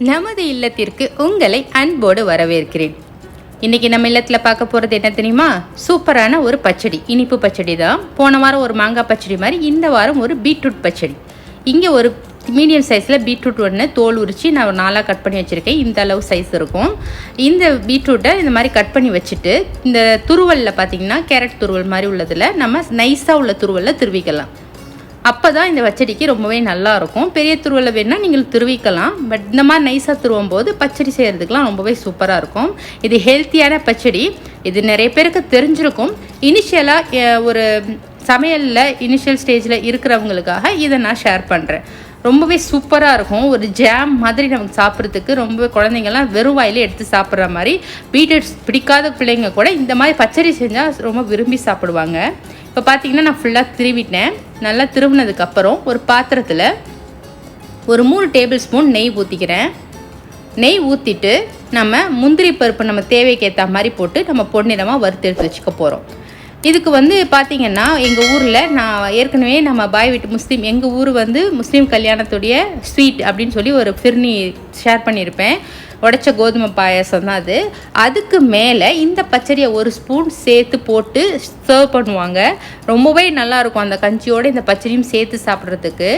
நமது இல்லத்திற்கு உங்களை அன்போடு வரவேற்கிறேன். இன்றைக்கி நம்ம இல்லத்தில் பார்க்க போகிறது என்ன தெரியுமா? சூப்பரான ஒரு பச்சடி, இனிப்பு பச்சடி தான். போன வாரம் ஒரு மாங்காய் பச்சடி மாதிரி இந்த வாரம் ஒரு பீட்ரூட் பச்சடி. இங்கே ஒரு மீடியம் சைஸில் பீட்ரூட் ஒன்று தோல் உரித்து நான் 4 கட் பண்ணி வச்சுருக்கேன். இந்த அளவு சைஸ் இருக்கும். இந்த பீட்ரூட்டை இந்த மாதிரி கட் பண்ணி வச்சுட்டு இந்த துருவலில் பார்த்திங்கன்னா கேரட் துருவல் மாதிரி உள்ளதில் நம்ம நைஸாக உள்ள துருவலில் திருவிக்கலாம். அப்போ தான் இந்த பச்சடிக்கு ரொம்பவே நல்லாயிருக்கும். பெரிய துருவலை வேணால் நீங்கள் துருவிக்கலாம். பட் இந்த மாதிரி நைஸாக துருவும் போது பச்சடி செய்கிறதுக்கெலாம் ரொம்பவே சூப்பராக இருக்கும். இது ஹெல்த்தியான பச்சடி. இது நிறைய பேருக்கு தெரிஞ்சிருக்கும். இனிஷியலாக ஒரு சமையலில் இனிஷியல் ஸ்டேஜில் இருக்கிறவங்களுக்காக இதை நான் ஷேர் பண்ணுறேன். ரொம்பவே சூப்பராக இருக்கும். ஒரு ஜாம் மாதிரி நமக்கு சாப்பிட்றதுக்கு ரொம்பவே குழந்தைங்கள்லாம் வெறும் வாயிலே எடுத்து சாப்பிட்ற மாதிரி. பீட்ரூட்ஸ் பிடிக்காத பிள்ளைங்க கூட இந்த மாதிரி பச்சடி செஞ்சால் ரொம்ப விரும்பி சாப்பிடுவாங்க. இப்போ பார்த்திங்கன்னா நான் ஃபுல்லாக திருவிட்டேன். நல்லா திருவினதுக்கப்புறம் ஒரு பாத்திரத்தில் ஒரு 3 டேபிள் ஸ்பூன் நெய் ஊற்றிக்கிறேன். நெய் ஊற்றிட்டு நம்ம முந்திரி பருப்பு நம்ம தேவைக்கு ஏற்ற மாதிரி போட்டு நம்ம பொன்னிறமாக வறுத்து எடுத்து வச்சுக்க போகிறோம். இதுக்கு பார்த்திங்கன்னா எங்கள் ஊரில் நான் ஏற்கனவே நம்ம பாய் வீட்டு முஸ்லீம், எங்கள் ஊர் முஸ்லீம் கல்யாணத்துடைய ஸ்வீட் அப்படின்னு சொல்லி ஒரு ஃபிர்னி ஷேர் பண்ணியிருப்பேன். உடைச்ச கோதுமை பாயாசம் தான் அது. அதுக்கு மேலே இந்த பச்சடியை ஒரு ஸ்பூன் சேர்த்து போட்டு சர்வ் பண்ணுவாங்க. ரொம்பவே நல்லாயிருக்கும் அந்த கஞ்சியோடு இந்த பச்சடியும் சேர்த்து சாப்பிட்றதுக்கு.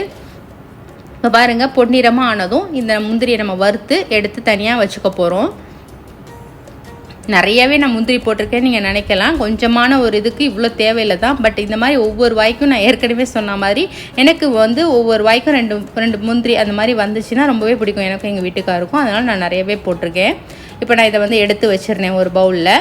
இப்போ பாருங்கள், பொன்னிறமாக ஆனதும் இந்த முந்திரியை நம்ம வறுத்து எடுத்து தனியாக வச்சுக்க போகிறோம். நிறையவே நான் முந்திரி போட்டிருக்கேன் நீங்கள் நினைக்கலாம். கொஞ்சமான ஒரு இதுக்கு இவ்வளோ தேவையில்லை தான். பட் இந்த மாதிரி ஒவ்வொரு வாய்க்கும் நான் ஏற்கனவே சொன்ன மாதிரி எனக்கு ஒவ்வொரு வாய்க்கும் ரெண்டு முந்திரி அந்த மாதிரி வந்துச்சுன்னா ரொம்பவே பிடிக்கும் எனக்கும் எங்கள் வீட்டுக்காருக்கும். அதனால் நான் நிறையவே போட்டிருக்கேன். இப்போ நான் இதை எடுத்து வச்சிருந்தேன் ஒரு பவுலில்.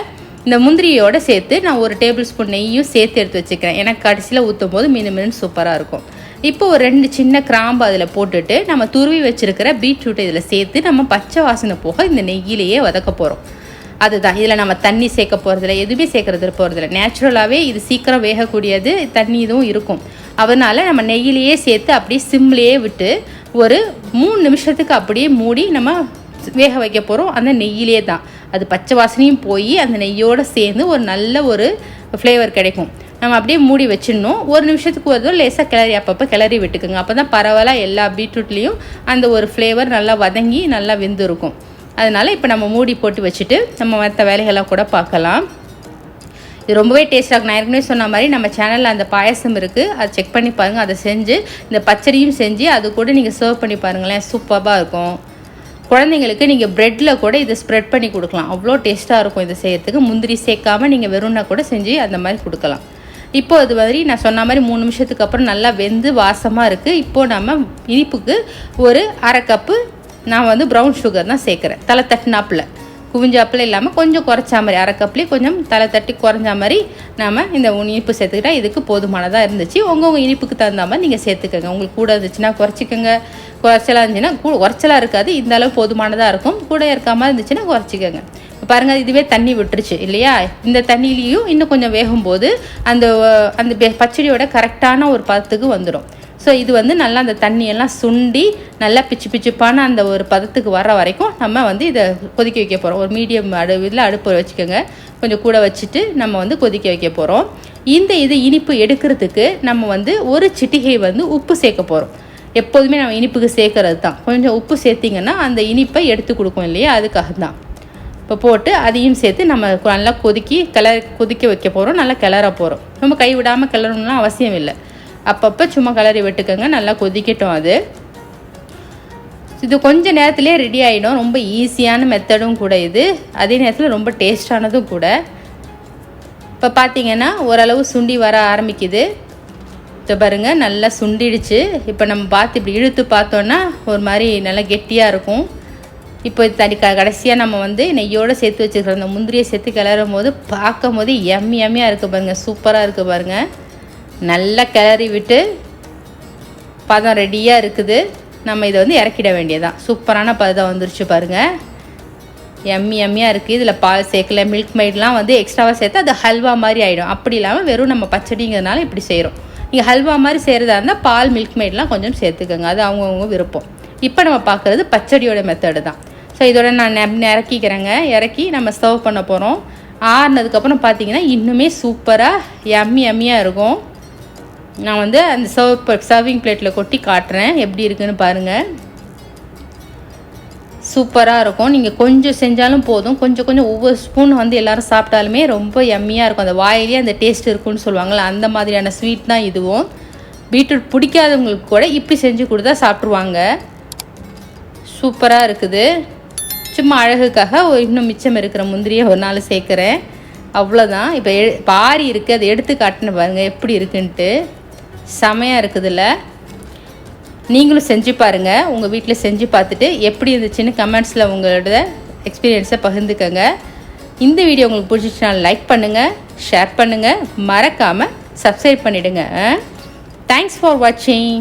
இந்த முந்திரியோடு சேர்த்து நான் ஒரு டேபிள் ஸ்பூன் நெய்யும் சேர்த்து எடுத்து வச்சுக்கிறேன். எனக்கு கடைசியில் ஊற்றும் போது மீன் சூப்பராக இருக்கும். இப்போ ஒரு 2 சின்ன கிராம்பு அதில் போட்டுட்டு நம்ம துருவி வச்சுருக்கிற பீட்ரூட்டை இதில் சேர்த்து நம்ம பச்சை வாசனை போக இந்த நெய்யிலேயே வதக்க போகிறோம். அதுதான். இதில் நம்ம தண்ணி சேர்க்க போகிறதில்ல, எதுவுமே சேர்க்கறது போகிறதில்ல. நேச்சுரலாகவே இது சீக்கிரம் வேகக்கூடியது, தண்ணி இதுவும் இருக்கும். அதனால் நம்ம நெய்யிலேயே சேர்த்து அப்படியே சிம்லேயே விட்டு ஒரு 3 நிமிஷத்துக்கு அப்படியே மூடி நம்ம வேக வைக்க போகிறோம். அந்த நெய்யிலே தான் அது பச்சை வாசனையும் போய் அந்த நெய்யோடு சேர்ந்து ஒரு நல்ல ஒரு ஃப்ளேவர் கிடைக்கும். நம்ம அப்படியே மூடி வச்சிடணும். 1 நிமிஷத்துக்கு ஒரு லேசாக கிளறி அப்பப்போ கிளறி விட்டுக்குங்க. அப்போ தான் பரவாயில்ல எல்லா பீட்ரூட்லேயும் அந்த ஒரு ஃப்ளேவர் நல்லா வதங்கி நல்லா வெந்து இருக்கும். அதனால் இப்போ நம்ம மூடி போட்டு வச்சுட்டு நம்ம மற்ற வேலைகள்லாம் கூட பார்க்கலாம். இது ரொம்பவே டேஸ்ட்டாக இருக்கும். நான் ஏற்கனவே சொன்ன மாதிரி நம்ம சேனலில் அந்த பாயசம் இருக்குது, அதை செக் பண்ணி பாருங்கள். அதை செஞ்சு இந்த பச்சடியும் செஞ்சு அது கூட நீங்கள் சர்வ் பண்ணி பாருங்களேன், சூப்பராக இருக்கும். குழந்தைங்களுக்கு நீங்கள் ப்ரெட்டில் கூட இதை ஸ்ப்ரெட் பண்ணி கொடுக்கலாம். அவ்வளோ டேஸ்ட்டாக இருக்கும் இதை செய்கிறதுக்கு. முந்திரி சேர்க்காமல் நீங்கள் வெறும்னா கூட செஞ்சு அந்த மாதிரி கொடுக்கலாம். இப்போது அது மாதிரி நான் சொன்ன மாதிரி 3 நிமிஷத்துக்கு அப்புறம் நல்லா வெந்து வாசமாக இருக்குது. இப்போது நம்ம இனிப்புக்கு ஒரு 1/2 கப்பு நான் ப்ரௌன் சுகர் தான் சேர்க்குறேன். தலை தட்டினாப்பில், குவிஞ்சாப்பில் இல்லாமல் கொஞ்சம் குறைச்சா மாதிரி 1/2 கப்லேயே கொஞ்சம் தலை தட்டி குறைஞ்சா மாதிரி நம்ம இந்த இனிப்பு சேர்த்துக்கிட்டால் இதுக்கு போதுமானதாக இருந்துச்சு. உங்கள் இனிப்புக்கு தகுந்த மாதிரி நீங்கள் சேர்த்துக்கோங்க. உங்களுக்கு கூட இருந்துச்சுன்னா குறைச்சிக்கோங்க, குறைச்சலாக இருந்துச்சுன்னா குறைச்சலாக இருக்காது, இந்த அளவு போதுமானதாக இருக்கும். கூட இருக்காமல் இருந்துச்சுன்னா குறைச்சிக்கோங்க. இப்போ பாருங்கள், இதுவே தண்ணி விட்டுருச்சு இல்லையா? இந்த தண்ணியிலையும் இன்னும் கொஞ்சம் வேகும்போது அந்த பச்சடியோட கரெக்டான ஒரு பதத்துக்கு வந்துடும். ஸோ இது நல்லா அந்த தண்ணியெல்லாம் சுண்டி நல்லா பிச்சு பிச்சுப்பான அந்த ஒரு பதத்துக்கு வர வரைக்கும் நம்ம இதை கொதிக்க வைக்க போகிறோம். ஒரு மீடியம் இதில் அடுப்பு வச்சுக்கோங்க, கொஞ்சம் கூட வச்சுட்டு நம்ம கொதிக்க வைக்க போகிறோம். இது இனிப்பு எடுக்கிறதுக்கு நம்ம ஒரு சிட்டிகை உப்பு சேர்க்க போகிறோம். எப்போதுமே நம்ம இனிப்புக்கு சேர்க்கறது தான். கொஞ்சம் உப்பு சேர்த்திங்கன்னா அந்த இனிப்பை எடுத்து கொடுக்கும் இல்லையா, அதுக்காக தான். இப்போ போட்டு அதையும் சேர்த்து நம்ம நல்லா கொதிக்க வைக்க போகிறோம். நல்லா கிளற போகிறோம். ரொம்ப கைவிடாமல் கிளறணும்லாம் அவசியம் இல்லை. அப்பப்போ சும்மா கிளறி விட்டுக்கோங்க. நல்லா கொதிக்கட்டும். இது கொஞ்சம் நேரத்துலேயே ரெடி ஆகிடும். ரொம்ப ஈஸியான மெத்தடும் கூட இது, அதே நேரத்தில் ரொம்ப டேஸ்டானதும் கூட. இப்போ பார்த்திங்கன்னா ஓரளவு சுண்டி வர ஆரம்பிக்குது. இப்போ பாருங்கள், நல்லா சுண்டிடுச்சு. இப்போ நம்ம பார்த்து இப்படி இழுத்து பார்த்தோன்னா ஒரு மாதிரி நல்லா கெட்டியாக இருக்கும். இப்போ கடைசியாக நம்ம நெய்யோடு சேர்த்து வச்சுருக்கிற அந்த முந்திரியை சேர்த்து கிளறும் போது பார்க்கும் போது எம்மியாக இருக்குது பாருங்கள், சூப்பராக இருக்குது பாருங்கள். நல்லா கிளறி விட்டு பதம் ரெடியாக இருக்குது. நம்ம இதை இறக்கிட வேண்டியதான். சூப்பரான பதம் வந்துருச்சு பாருங்கள், எம்மியாக இருக்குது. இதில் பால் சேர்க்கல, மில்க் மெய்ட்லாம் எக்ஸ்ட்ராவாக சேர்த்து அது ஹல்வா மாதிரி ஆகிடும். அப்படி இல்லாமல் வெறும் நம்ம பச்சடிங்கிறதுனால இப்படி செய்கிறோம். நீங்கள் ஹல்வா மாதிரி செய்கிறதா இருந்தால் பால் மில்க் மெய்ட்லாம் கொஞ்சம் சேர்த்துக்கோங்க, அது அவங்கவுங்க விருப்பம். இப்போ நம்ம பார்க்குறது பச்சடியோட மெத்தடு தான். ஸோ இதோட நான் இறக்கிக்கிறேங்க. இறக்கி நம்ம சர்வ் பண்ண போகிறோம். ஆறுனதுக்கப்புறம் பார்த்திங்கன்னா இன்னுமே சூப்பராக எம்மியாக இருக்கும். நான் அந்த சர்விங் பிளேட்டில் கொட்டி காட்டுறேன் எப்படி இருக்குன்னு பாருங்கள். சூப்பராக இருக்கும். நீங்கள் கொஞ்சம் செஞ்சாலும் போதும், கொஞ்சம் கொஞ்சம் ஒவ்வொரு ஸ்பூன் வந்து எல்லோரும் சாப்பிட்டாலுமே ரொம்ப எம்மியாக இருக்கும். அந்த வாயிலே அந்த டேஸ்ட் இருக்குன்னு சொல்லுவாங்கள்ல, அந்த மாதிரியான ஸ்வீட் தான் இதுவும். பீட்ரூட் பிடிக்காதவங்களுக்கு கூட இப்படி செஞ்சு கொடுத்தா சாப்பிட்ருவாங்க. சூப்பராக இருக்குது. சும்மா அழகுக்காக இன்னும் மிச்சம் இருக்கிற முந்திரியை ஒரு நாள் சேர்க்குறேன், அவ்வளோதான். இப்போ பாரி இருக்குது, அதை எடுத்து காட்டின பாருங்கள் எப்படி இருக்குன்ட்டு. செமையாக இருக்குதுல்ல. நீங்களும் செஞ்சு பாருங்கள், உங்கள் வீட்டில் செஞ்சு பார்த்துட்டு எப்படி இருந்துச்சுன்னு கமெண்ட்ஸில் உங்களோட எக்ஸ்பீரியன்ஸை பகிர்ந்துக்கங்க. இந்த வீடியோ உங்களுக்கு பிடிச்சிச்சுன்னா லைக் பண்ணுங்கள், ஷேர் பண்ணுங்கள், மறக்காமல் சப்ஸ்கிரைப் பண்ணிவிடுங்க. தேங்க்ஸ் ஃபார் வாட்சிங்.